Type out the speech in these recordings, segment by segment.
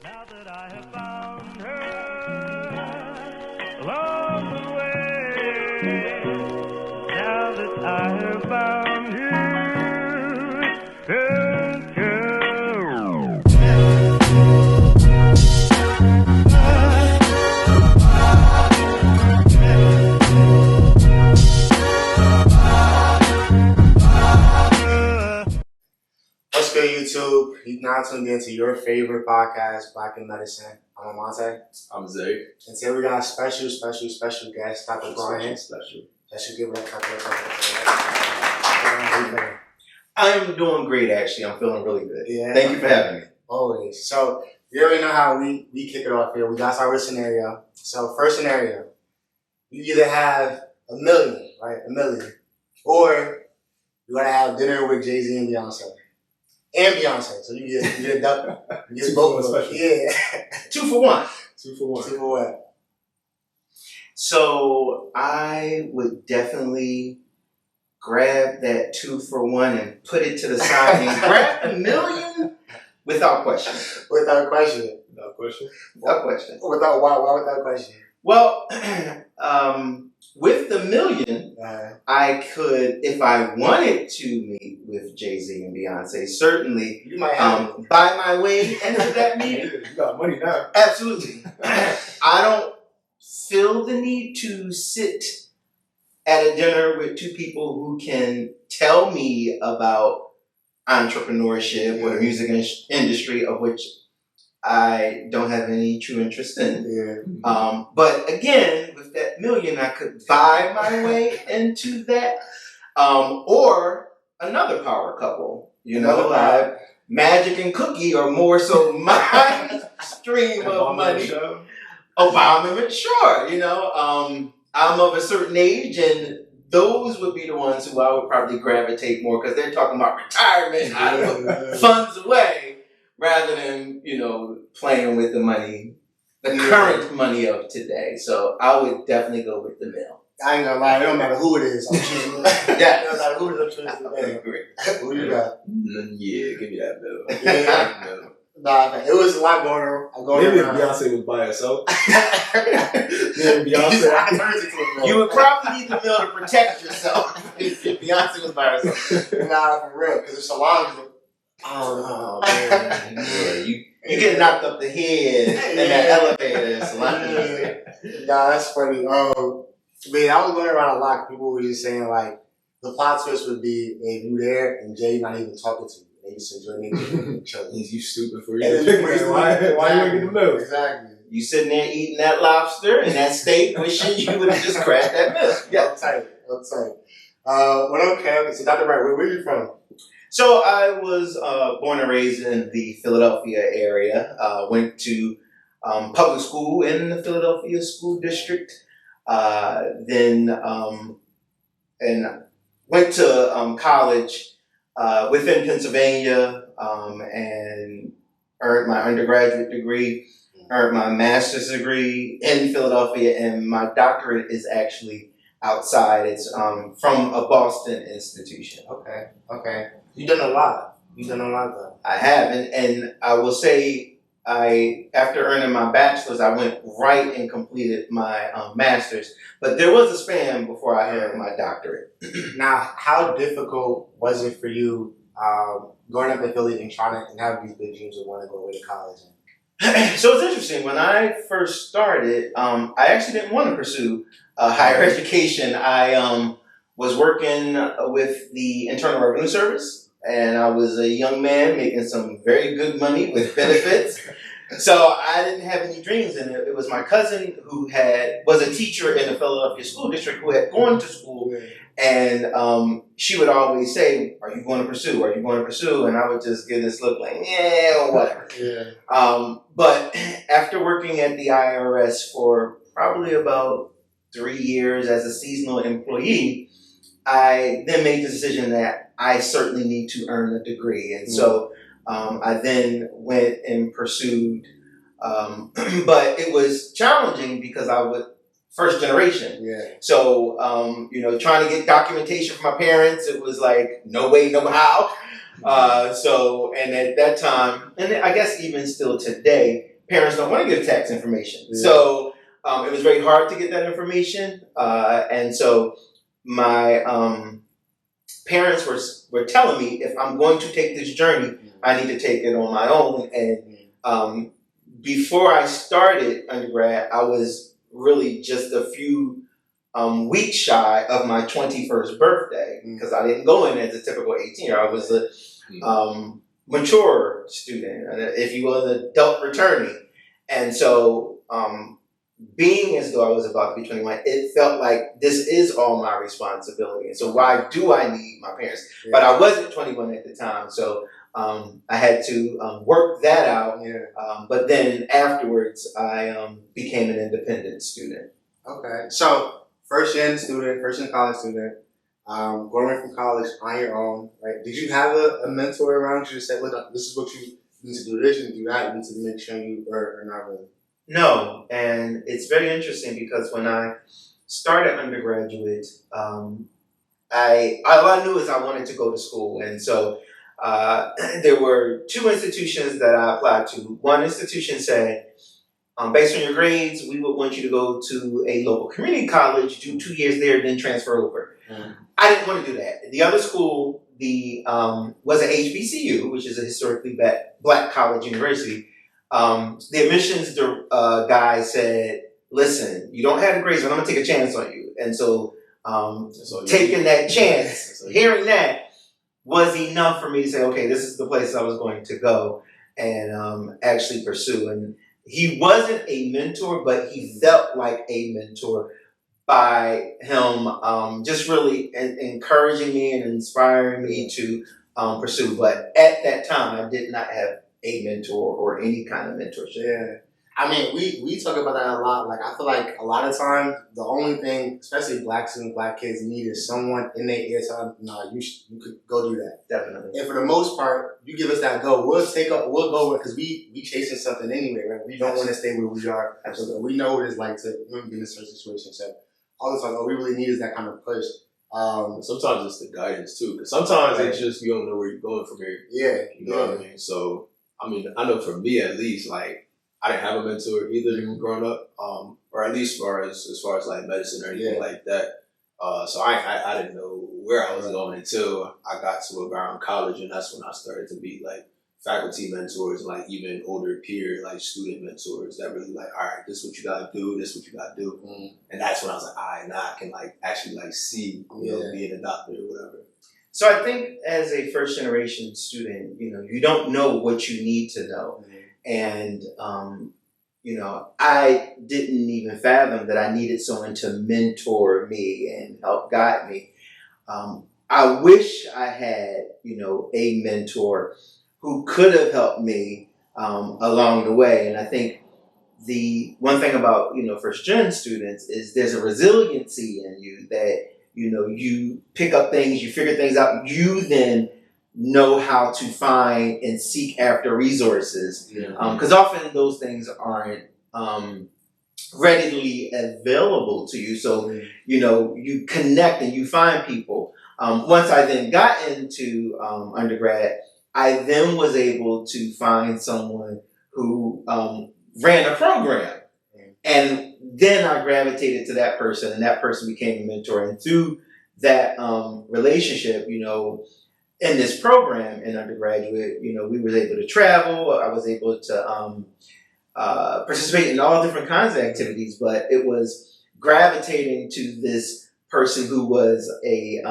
Now that I have found her along the way, now that I have found you, girl. What's good, YouTube? You now tuned into your favorite podcast, Black in Medicine. I'm Amonte. I'm Zay. And today we got a special guest, Dr. Bryant. Special. That should give it a couple of I'm doing great, actually. I'm feeling really good. Yeah. Thank you for having me. Always. So, you already know how we kick it off here. We got our scenario. So, first scenario, you either have $1 million, right? $1 million. Or you gotta have dinner with Jay-Z and Beyonce. And Beyonce. So you get double. You get both of them. Yeah. 2 for 1. 2 for 1. 2 for 1. So I would definitely grab that 2 for 1 and put it to the side and grab $1 million without question. Without question. Without question? Without question. Why without question? Well, with the $1 million, I could, if I wanted to meet with Jay-Z and Beyonce, certainly you might have buy my way into that meeting. You got money now. Absolutely. I don't feel the need to sit at a dinner with 2 people who can tell me about entrepreneurship or the music industry, of which I don't have any true interest in. Yeah. But again, with that $1 million, I could buy my way into that. Or another power couple. You know, Magic and Cookie are more so my stream of money. Obama, sure. You know, I'm of a certain age, and those would be the ones who I would probably gravitate more because they're talking about retirement, how to put funds away, rather than, you know, playing with the money, the current money of today. So I would definitely go with the mill. I ain't gonna lie, it don't matter who it is. I'm choosing Yeah. It don't matter who it is, I'm choosing I agree. Who you got? Yeah, give me that bill. Yeah. Nah, it was a lot going on. Maybe if Beyonce was by herself. Yeah, Beyonce. You would probably need the mill to protect yourself if Beyonce was by herself. Nah, for real, because it's so long. Oh man. Yeah, you get knocked up the head in that elevator. Solange. Nah, that's funny. Man, I was going around a lot. People were just saying, like, the plot twist would be if you there and Jay not even talking to you. They just enjoying each other. You stupid for you. Why you making the move? Exactly. You sitting there eating that lobster and that steak, wishing you would have just grabbed that milk. Yeah, I'm tight. Well, okay. So, Dr. Wright, where are you from? So I was born and raised in the Philadelphia area. Went to public school in the Philadelphia school district. Then went to college within Pennsylvania and earned my undergraduate degree, earned my master's degree in Philadelphia, and my doctorate is actually outside. It's from a Boston institution. Okay. You've done a lot. Though. I have, and I will say, after earning my bachelor's, I went right and completed my master's. But there was a span before I had my doctorate. Now, how difficult was it for you growing up in Philly and having these big dreams of wanting to go away to college? So it's interesting. When I first started, I actually didn't want to pursue higher education. I was working with the Internal Revenue Service. And I was a young man making some very good money with benefits. So I didn't have any dreams. And it was my cousin who was a teacher in the Philadelphia school district who had gone to school. And she would always say, are you going to pursue? Are you going to pursue? And I would just give this look like, yeah, whatever. Yeah. But after working at the IRS for probably about 3 years as a seasonal employee, I then made the decision that I certainly need to earn a degree. And so I then went and pursued, but it was challenging because I was first generation. Yeah. So, trying to get documentation from my parents, it was like, no way, no how. And at that time, and I guess even still today, parents don't want to give tax information. Yeah. So it was very hard to get that information. And so my parents were telling me if I'm going to take this journey, I need to take it on my own. And before I started undergrad, I was really just a few weeks shy of my 21st birthday because I didn't go in as a typical 18-year. I was a mature student, if you will, an adult returning. And so being as though I was about to be 21, it felt like this is all my responsibility. And so why do I need my parents? Yeah. But I wasn't 21 at the time, so I had to work that out. Yeah. But then afterwards, I became an independent student. Okay. So first gen college student, going from college on your own, right? Did you have a mentor around you that said, look, this is what you need to do this and do that, you need to make sure you are not really? No, and it's very interesting because when I started undergraduate, all I knew is I wanted to go to school, and so there were two institutions that I applied to. One institution said, based on your grades, we would want you to go to a local community college, do 2 years there, then transfer over. I didn't want to do that. The other school, was an HBCU, which is a historically black college university. The admissions guy said, listen, you don't have the grades, but I'm going to take a chance on you. And so taking that chance, hearing that, was enough for me to say, okay, this is the place I was going to go and actually pursue. And he wasn't a mentor, but he felt like a mentor by him just really encouraging me and inspiring me to pursue. But at that time, I did not have a mentor or any kind of mentorship. Yeah. I mean, we talk about that a lot. Like, I feel like a lot of times, the only thing, especially black students, black kids, need is someone in their ear telling them, no, you could go do that. Definitely. And for the most part, you give us that go. We'll go because we chasing something anyway, right? We don't want to stay where we are. Absolutely. We know what it's like to be in a certain situation. So all the time, all we really need is that kind of push. Sometimes it's the guidance too, because sometimes it's just you don't know where you're going from here. Yeah. You know what I mean? So, I mean, I know for me at least, like, I didn't have a mentor either growing up, or at least as far as like medicine or anything like that. So I didn't know where I was going until I got to around college, and that's when I started to be like faculty mentors, like even older peer, like student mentors that really like, all right, this is what you gotta do, this is what you gotta do. And that's when I was like, all right, now I can like actually like see, you know, being a doctor or whatever. So I think as a first generation student, you know, you don't know what you need to know. And, you know, I didn't even fathom that I needed someone to mentor me and help guide me. I wish I had, you know, a mentor who could have helped me along the way. And I think the one thing about, you know, first gen students is there's a resiliency in you that, you know, you pick up things, you figure things out, you then know how to find and seek after resources. Because often those things aren't readily available to you. So, you know, you connect and you find people. Once I then got into undergrad, I then was able to find someone who ran a program. And then I gravitated to that person, and that person became a mentor. And through that relationship, you know, in this program in undergraduate, you know, we were able to travel. I was able to participate in all different kinds of activities, but it was gravitating to this person who was a,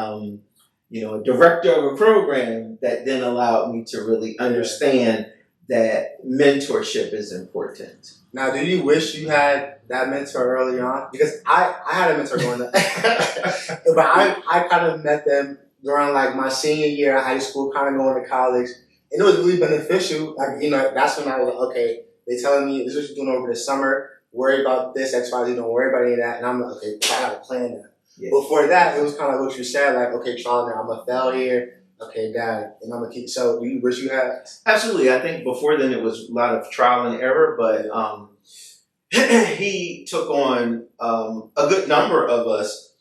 you know, a director of a program that then allowed me to really understand that mentorship is important. Now, do you wish you had that mentor early on? Because I had a mentor going up, but I kind of met them during like my senior year of high school, kind of going to college, and it was really beneficial. Like, you know, that's when I was like, okay, they telling me this is what you're doing over the summer. Worry about this, X, Y, Z. Don't worry about any of that. And I'm like, okay, I got a plan now. Yeah. Before that, it was kind of what you said, like, okay, Charlie, I'm gonna fail here. Okay, Dad, and I'm gonna keep. So, do you wish you had? Absolutely. I think before then it was a lot of trial and error, but he took on a good number of us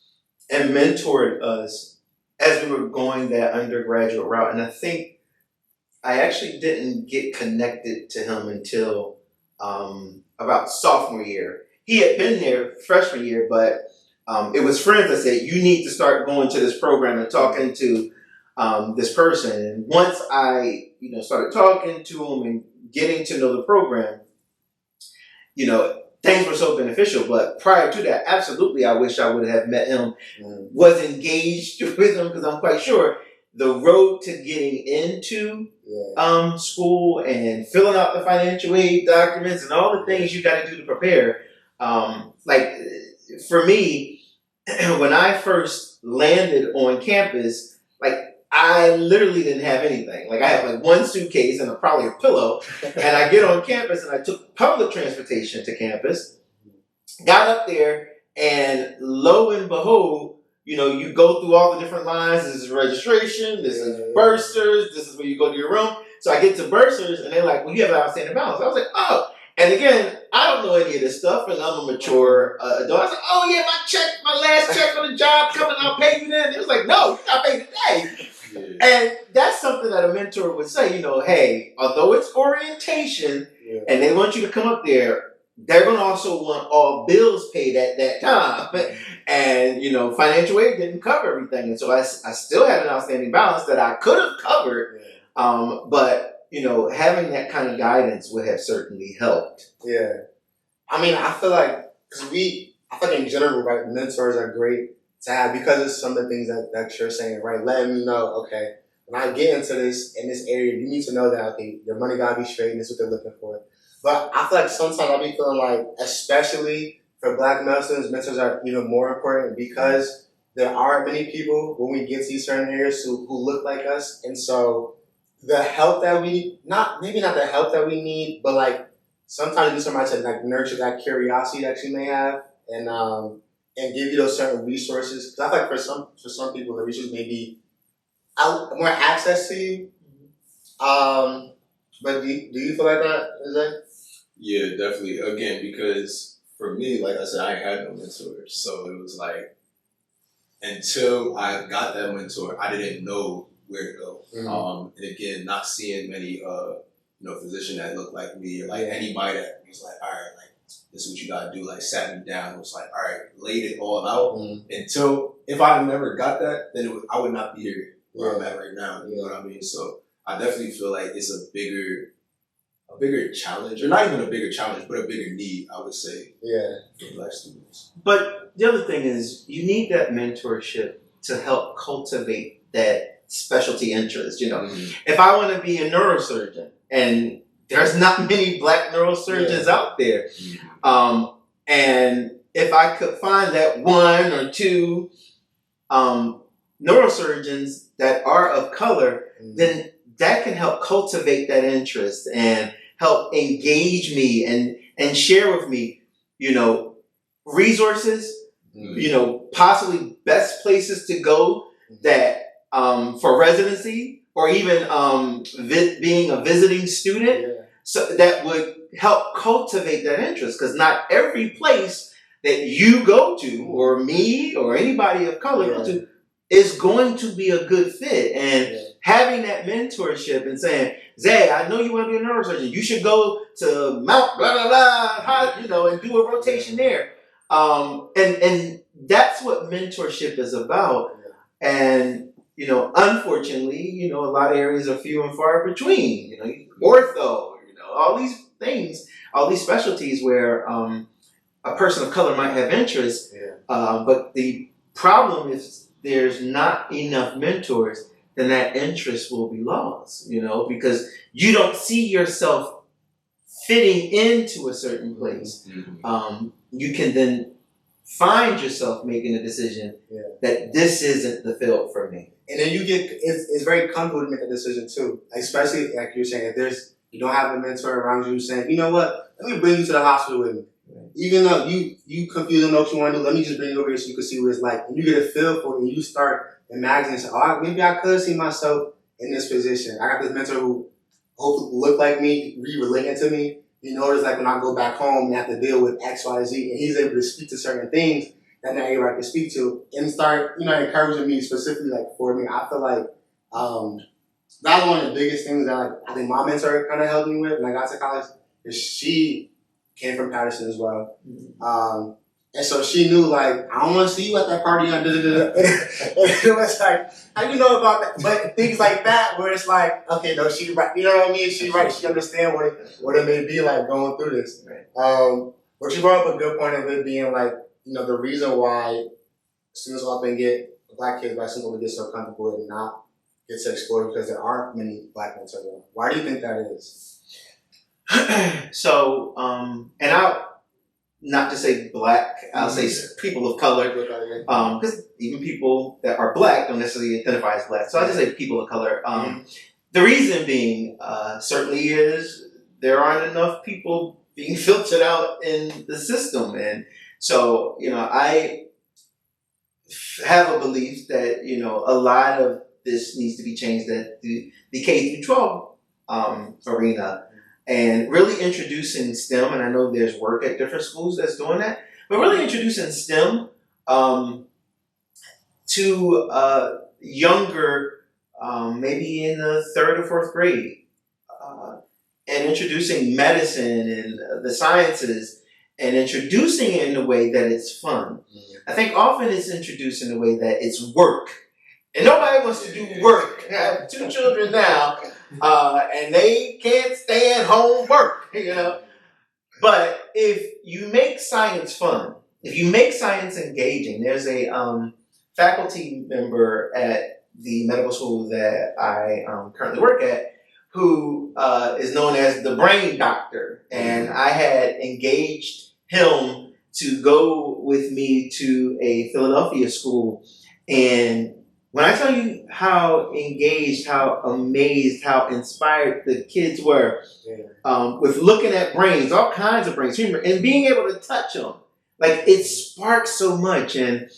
and mentored us as we were going that undergraduate route. And I think I actually didn't get connected to him until about sophomore year. He had been there freshman year, but it was friends that said, you need to start going to this program and talking to this person. And once I, started talking to him and getting to know the program, things were so beneficial. But prior to that, absolutely, I wish I would have met him, was engaged with him, because I'm quite sure the road to getting into school and filling out the financial aid documents and all the things you got to do to prepare. Like for me, when I first landed on campus, like I literally didn't have anything. Like I had like one suitcase and probably a pillow, and I get on campus and I took public transportation to campus, got up there, and lo and behold, you go through all the different lines. This is registration. This is bursars. This is where you go to your room. So I get to bursars, and they're like, well, you have an outstanding balance. I was like, oh. And again, I don't know any of this stuff, and I'm a mature adult. I was like, oh, yeah, my last check on the job coming, I'll pay you then. It was like, no, you got to pay today. Yeah. And that's something that a mentor would say, hey, although it's orientation, and they want you to come up there, they're going to also want all bills paid at that time. And, financial aid didn't cover everything. And so I still had an outstanding balance that I could have covered. But, having that kind of guidance would have certainly helped. Yeah. I mean, I feel like, I think in general, right, mentors are great to have because of some of the things that you're saying, right? Letting me know, okay, when I get into this, in this area, you need to know that, okay, your money got to be straight and this is what they're looking for. But I feel like sometimes I'll be feeling like, especially for Black male students, mentors are even more important because there aren't many people when we get to these certain areas who look like us. And so the help that maybe not the help that we need, but like sometimes you somebody to like nurture that curiosity that you may have and give you those certain resources. Because I feel like for some people the resources may be more access to you. But do you feel like that, Isaiah? Yeah, definitely. Again, because for me, like I said, I ain't had no mentor. So it was like, until I got that mentor, I didn't know where to go. And again, not seeing many, physician that looked like me or like anybody that was like, all right, like, this is what you gotta do, like sat me down. It was like, all right, laid it all out. Until, if I never got that, then I would not be here where I'm at right now. You know what I mean? So I definitely feel like it's a bigger challenge, or not even a bigger challenge, but a bigger need, I would say, for Black students. But the other thing is, you need that mentorship to help cultivate that specialty interest. If I want to be a neurosurgeon, and there's not many Black neurosurgeons out there, and if I could find that one or two neurosurgeons that are of color, then that can help cultivate that interest and help engage me and share with me, resources, possibly best places to go that for residency or even being a visiting student. So that would help cultivate that interest, because not every place that you go to, or me or anybody of color go to, is going to be a good fit. And having that mentorship and saying, Zay, I know you want to be a neurosurgeon. You should go to Mount blah, blah, blah, and do a rotation there. And that's what mentorship is about. And, unfortunately, a lot of areas are few and far between. Ortho, all these things, all these specialties where a person of color might have interest. But the problem is, there's not enough mentors, then that interest will be lost, because you don't see yourself fitting into a certain place. You can then find yourself making a decision that this isn't the field for me. And then it's very comfortable to make a decision too, especially like you're saying, if you don't have a mentor around you saying, you know what, let me bring you to the hospital with me. Even though you confused and know what you want to do, let me just bring you over here so you can see what it's like. And you get a feel for it, and you start imagining, maybe I could see myself in this position. I got this mentor who hopefully look like me, relating to me. It's like when I go back home and have to deal with X, Y, Z, and he's able to speak to certain things that not everybody can speak to, and start, encouraging me specifically, like for me. I feel like that was one of the biggest things that I think my mentor kind of helped me with when I got to college. she came from Paterson as well. And so she knew, like, I don't want to see you at that party. And it was like, how do you know about that? But things like that, where it's like, okay, no, she right. You know what I mean? She right. She understands what it may be like going through this. But you brought up a good point of it being like, the reason why students often get black kids by simply get so comfortable and not get to explore because there aren't many black mentors. Why do you think that is? So, and I'll not to say black, I'll say people of color, because even people that are black don't necessarily identify as black. So I'll just say people of color. The reason being certainly is there aren't enough people being filtered out in the system. And so, I have a belief that, a lot of this needs to be changed at the K through 12 arena. And really introducing STEM, and I know there's work at different schools that's doing that, but really introducing STEM to younger, maybe in the 3rd or 4th grade, and introducing medicine and the sciences, and introducing it in a way that it's fun. I think often it's introduced in a way that it's work. And nobody wants to do work. I have 2 children now, and they can't stand homework, But if you make science fun, if you make science engaging, there's a faculty member at the medical school that I currently work at who is known as the brain doctor. And I had engaged him to go with me to a Philadelphia school. And when I tell you how engaged, how amazed, how inspired the kids were with looking at brains, all kinds of brains, and being able to touch them, like it sparks so much. And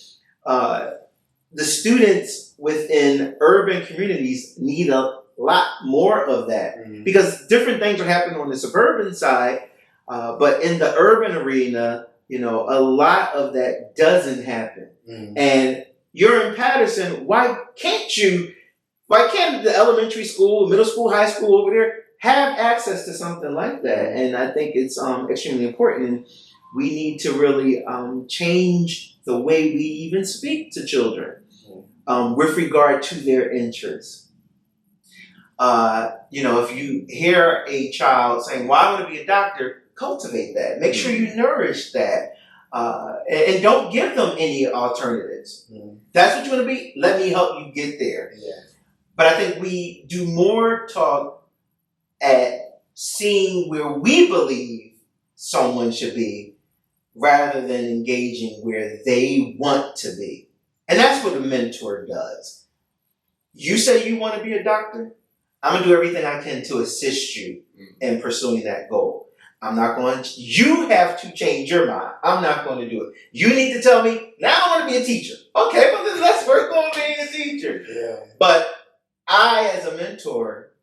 the students within urban communities need a lot more of that because different things are happening on the suburban side, but in the urban arena, a lot of that doesn't happen. And you're in Paterson. Why can't the elementary school, middle school, high school over there have access to something like that? And I think it's extremely important. And we need to really change the way we even speak to children with regard to their interests. If you hear a child saying, well, I want to be a doctor, cultivate that. Make sure you nourish that. And don't give them any alternatives. That's what you want to be? Let me help you get there. But I think we do more talk at seeing where we believe someone should be rather than engaging where they want to be. And that's what a mentor does. You say you want to be a doctor? I'm going to do everything I can to assist you in pursuing that goal. You have to change your mind. I'm not going to do it. You need to tell me, now I want to be a teacher. Okay, well then let's work on being a teacher. But I, as a mentor,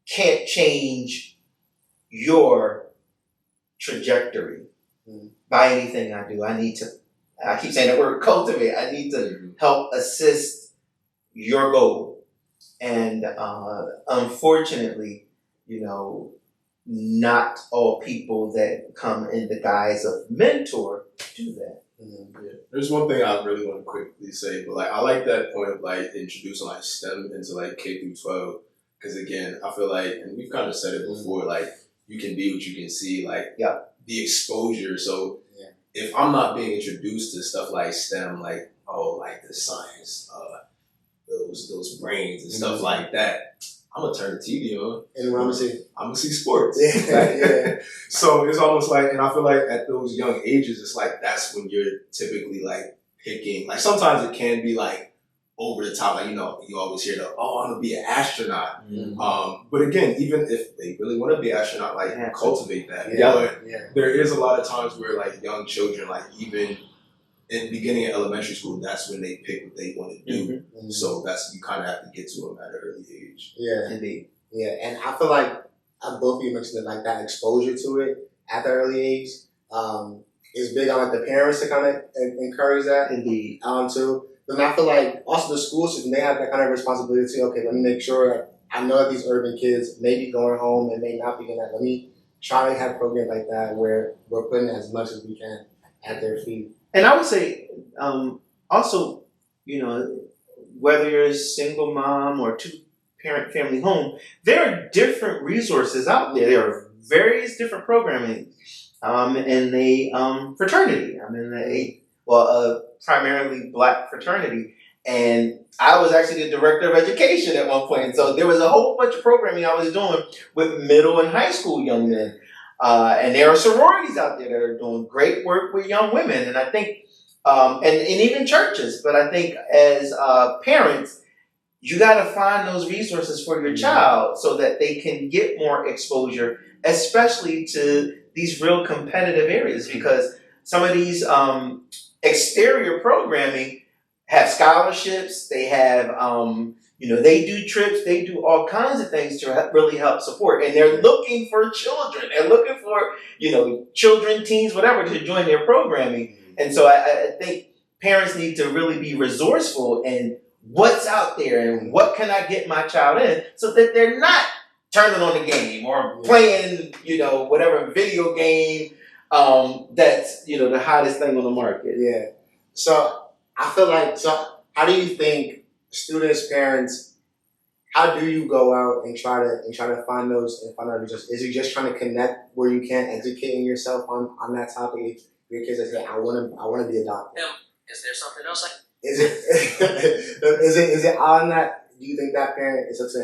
can't change your trajectory by anything I do. I keep saying the word cultivate. I need to help assist your goal. And unfortunately, not all people that come in the guise of mentor do that. There's one thing I really want to quickly say, but I like that point of introducing STEM into K through 12, because again, I feel and we've kind of said it before, you can be what you can see, the exposure. So if I'm not being introduced to stuff like STEM, the science, those brains and stuff like that, I'm gonna turn the TV on. And what I'm gonna see sports. So it's almost and I feel at those young ages, it's that's when you're typically picking. Sometimes it can be over the top. You always hear I'm gonna be an astronaut. But again, even if they really want to be an astronaut, cultivate that. But there is a lot of times where young children, even in the beginning of elementary school, that's when they pick what they want to do. So you kind of have to get to them at an early age. Indeed. And I feel both of you mentioned that exposure to it at the early age is big on the parents to kind of encourage that. Indeed. Too. Then I feel also the school system, they have that kind of responsibility. Okay, let me make sure I know that these urban kids may be going home and may not be in that. Let me try to have programs like that where we're putting as much as we can at their feet. And I would say, also, whether you're a single mom or two-parent family home, there are different resources out there. There are various different programming, and fraternity. I'm in a primarily Black fraternity, and I was actually the director of education at one point. And so there was a whole bunch of programming I was doing with middle and high school young men. And there are sororities out there that are doing great work with young women. And I think, and even churches, but I think as parents, you got to find those resources for your child so that they can get more exposure, especially to these real competitive areas, because some of these exterior programming have scholarships, they have, they do trips, they do all kinds of things to really help support. And they're looking for children. They're looking for, children, teens, whatever, to join their programming. And so I think parents need to really be resourceful in what's out there and what can I get my child in so that they're not turning on the game or playing, whatever video game that's, the hottest thing on the market. Yeah. So I feel like, how do you think students, parents, how do you go out and try to find those and find out resources? Is it just trying to connect where you can, educating yourself on that topic? Your kids that say, I want to be adopted. Is there something else Is it on that? Do you think that parent, it's up to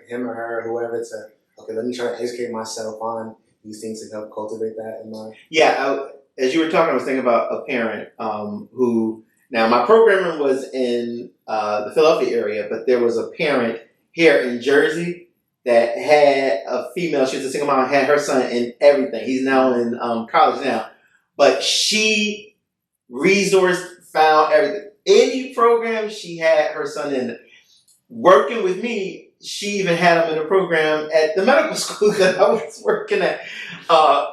him or her or whoever to, okay, let me try to educate myself on these things and help cultivate that in mind? Yeah, as you were talking, I was thinking about a parent who, now my programming was in the Philadelphia area, but there was a parent here in Jersey that had a female, she was a single mom, had her son in everything. He's now in college now. But she found everything. Any program she had her son in. Working with me, she even had him in a program at the medical school that I was working at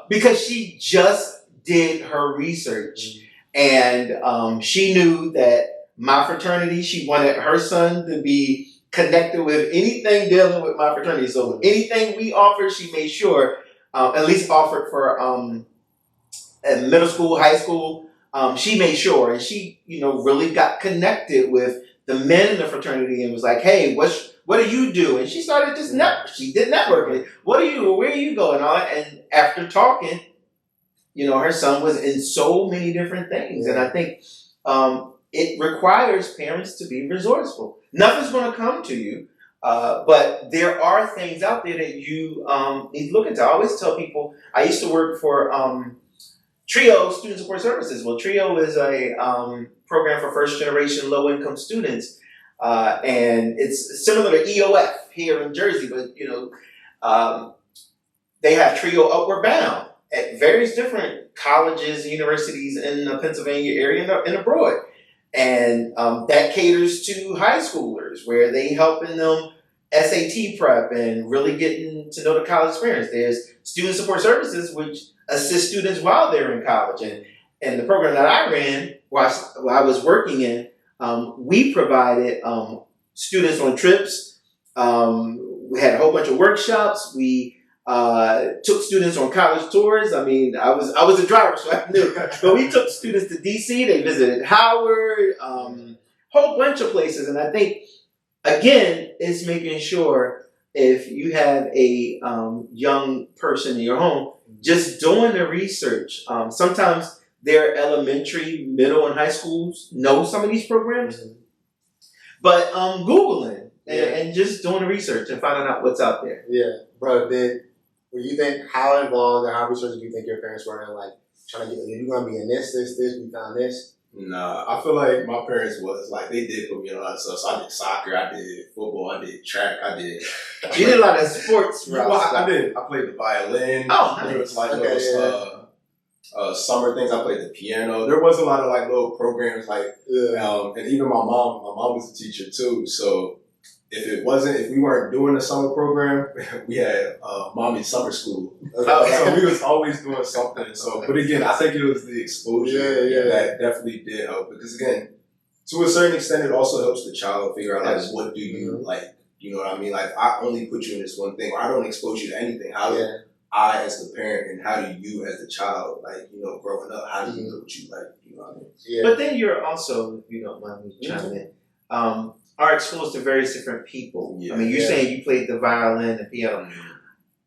because she just did her research. And she knew that my fraternity, she wanted her son to be connected with anything dealing with my fraternity. So anything we offered, she made sure, at least offered for at middle school, high school, she made sure, and she, really got connected with the men in the fraternity and was like, hey, what do you do? And she started just she did networking. What do you do? Where are you going on? And after talking, her son was in so many different things. And I think it requires parents to be resourceful. Nothing's going to come to you, but there are things out there that you need to look into. I always tell people, I used to work for TRIO, Student Support Services. Well, TRIO is a program for first-generation low-income students, and it's similar to EOF here in Jersey, but, they have TRIO Upward Bound at various different colleges and universities in the Pennsylvania area and abroad. And that caters to high schoolers, where they helping them SAT prep and really getting to know the college experience. There's Student Support Services, which assist students while they're in college. And the program that I ran, while I was working in, we provided students on trips. We had a whole bunch of workshops. We took students on college tours. I mean, I was a driver, so I knew. But we took students to DC. They visited Howard, whole bunch of places. And I think, again, it's making sure if you have a young person in your home, just doing the research. Sometimes their elementary, middle, and high schools know some of these programs. But Googling and just doing the research and finding out what's out there. Yeah. Bro, you think, how involved and how research do you think your parents were in, like, trying to get, you're going to be in this, we found this? Nah, I feel like my parents was like, they did put me in a lot of stuff. So I did soccer, I did football, I did track, You did a lot of sports, well, I played the violin. Oh, nice. There was like those summer things. I played the piano. There was a lot of like little programs and even my mom was a teacher too. So if we weren't doing the summer program, we had mommy's summer school. So we was always doing something. So, but again, I think it was the exposure that definitely did help, because again, to a certain extent, it also helps the child figure out like, what do you like? You know what I mean? Like, I only put you in this one thing, or I don't expose you to anything. How I as the parent and how do you as the child, like, you know, growing up, how do you know what you like, you know what I mean? Yeah. But then you're also, if you don't mind me chiming in, are exposed to various different people. Yeah. I mean, you're saying you played the violin and piano.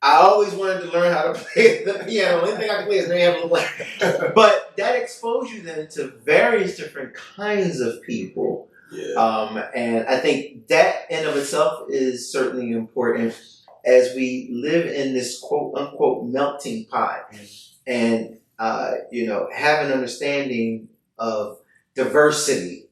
I always wanted to learn how to play the piano. The only thing I can play is play. But that exposed you then to various different kinds of people. Yeah. And I think that in of itself is certainly important as we live in this quote unquote melting pot, and you know, have an understanding of diversity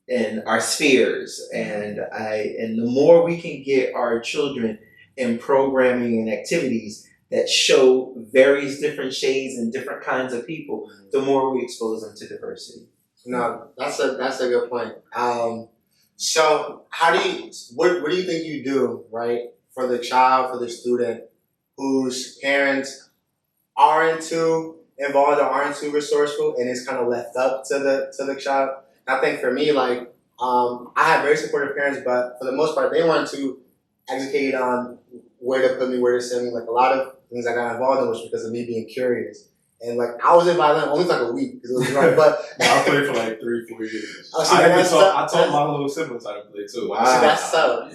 in our spheres, and the more we can get our children in programming and activities that show various different shades and different kinds of people, the more we expose them to diversity. No, that's a good point. So what do you think you do, right, for the child, for the student whose parents aren't too involved or aren't too resourceful, and it's kind of left up to the child? I think for me, like, I had very supportive parents, but for the most part, they weren't too educated on where to put me, where to send me. Like, a lot of things I got involved in was because of me being curious. And like, I was in violin only for like a week because it was right, but I played for like 3-4 years. Oh, see, I taught my little siblings how to play too. Wow, see, that's tough.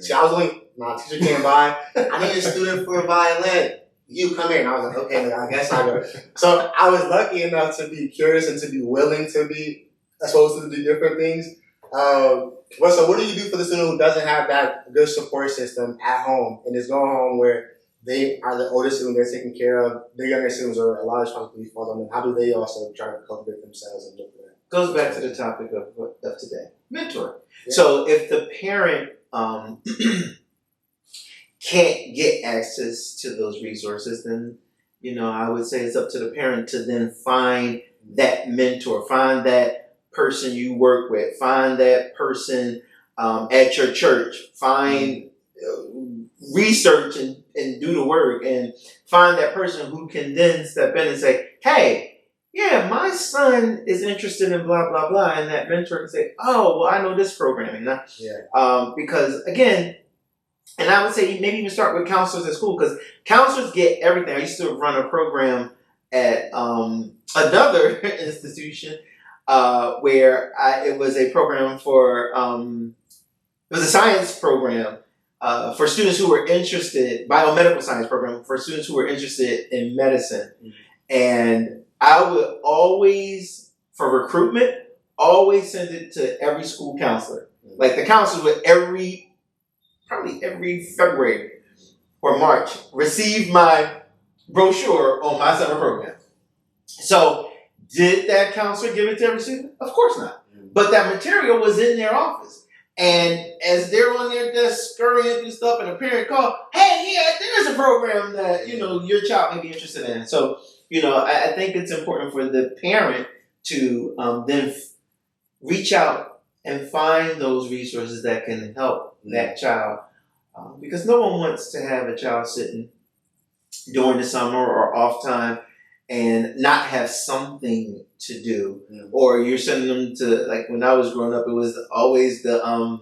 See, I was only, my teacher came by. I need a student for violin. You come in. And I was like, okay, I guess I'll go. So I was lucky enough to be curious and to be willing to be exposed to the different things. So what do you do for the student who doesn't have that good support system at home and is going home where they are the oldest student, they're taking care of, their younger students, or a lot of responsibility falls on them? How do they also try to cultivate themselves and look for that? Goes back to the topic of today, mentor. Yeah. So if the parent can't get access to those resources, then, you know, I would say it's up to the parent to then find that mentor, find that person you work with, find that person at your church, find research and do the work, and find that person who can then step in and say, hey, yeah, my son is interested in blah, blah, blah. And that mentor can say, oh, well, I know this programming. Because again, and I would say maybe even start with counselors at school, because counselors get everything. I used to run a program at another institution where it was a program for, it was a science program for students who were interested, biomedical science program for students who were interested in medicine. Mm-hmm. And I would always, for recruitment, always send it to every school counselor. Mm-hmm. Like the counselors would probably every February or March, receive my brochure on my summer program. So did that counselor give it to every student? Of course not. Mm-hmm. But that material was in their office. And as they're on their desk scurrying through stuff, and a parent called, hey, yeah, there's a program that, you know, your child may be interested in. So, you know, I think it's important for the parent to then reach out and find those resources that can help that child. Because no one wants to have a child sitting during the summer or off time and not have something to do. Or you're sending them to, like when I was growing up, it was always the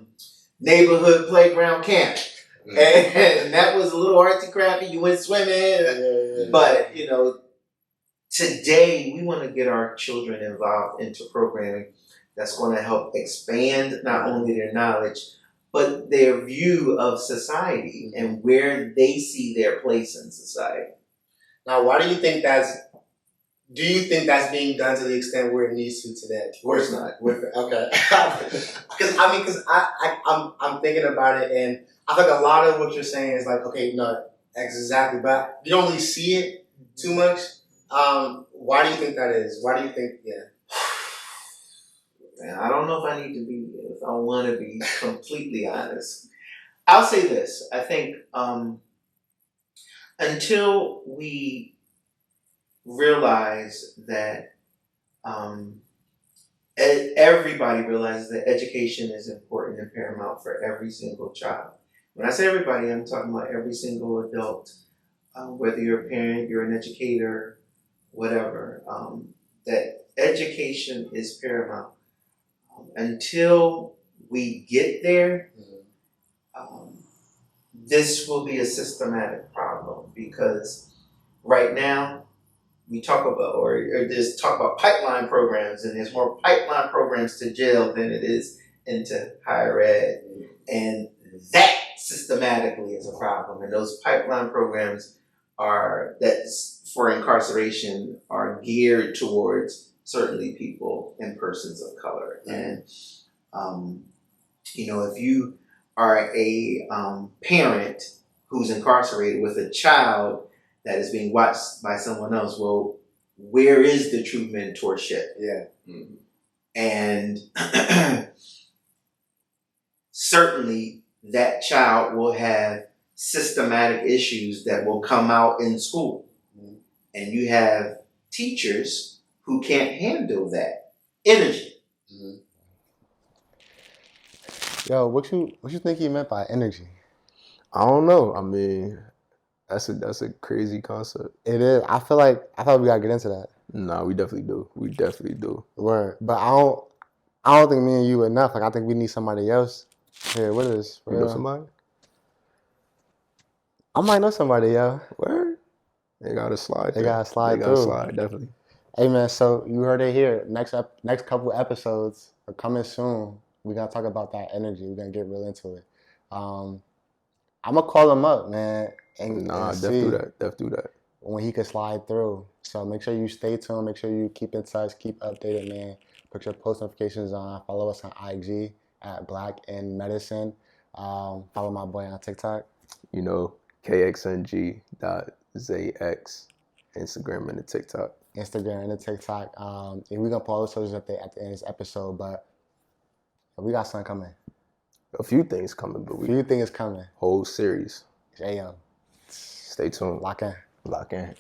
neighborhood playground camp. And that was a little artsy crafty. You went swimming. But, you know, today we want to get our children involved into programming that's going to help expand not only their knowledge, but their view of society and where they see their place in society. Now, why do you think do you think that's being done to the extent where it needs to today? Of course not. Okay. Because I'm thinking about it, and I think a lot of what you're saying is like, okay, no, exactly, but you don't really see it too much. Why do you think that is? Why do you think, Man, I don't know if I want to be completely honest. I'll say this. I think until we realize that everybody realizes that education is important and paramount for every single child. When I say everybody, I'm talking about every single adult, whether you're a parent, you're an educator, whatever, that education is paramount. Until we get there, this will be a systematic problem, because right now, we talk about, or there's talk about pipeline programs, and there's more pipeline programs to jail than it is into higher ed. And that systematically is a problem. And those pipeline programs that's for incarceration are geared towards certainly people and persons of color. And, if you are a parent who's incarcerated with a child that is being watched by someone else, well, where is the true mentorship? Yeah. Mm-hmm. And certainly that child will have systematic issues that will come out in school. Mm-hmm. And you have teachers who can't handle that energy. Mm-hmm. Yo, what you think he meant by energy? I don't know. I mean, that's a crazy concept. It is. I thought we gotta get into that. Nah, we definitely do. We definitely do. Word. But I don't think me and you enough. Like, I think we need somebody else here with us. You know somebody? I might know somebody, yo. Where? They gotta slide. They gotta slide They through. gotta slide, definitely. Hey man, so you heard it here. Next couple episodes are coming soon. We're gonna talk about that energy. We're gonna get real into it. I'm gonna call him up, man. And Def do that. When he can slide through. So make sure you stay tuned. Make sure you keep in touch. Keep updated, man. Put your post notifications on. Follow us on IG at Black in Medicine. Follow my boy on TikTok. KXNG.ZX. Instagram and the TikTok. And we're gonna put all the socials at the end of this episode, but we got something coming. A few things coming, but A few things coming. Whole series. AM. Stay tuned. Lock in. Lock in.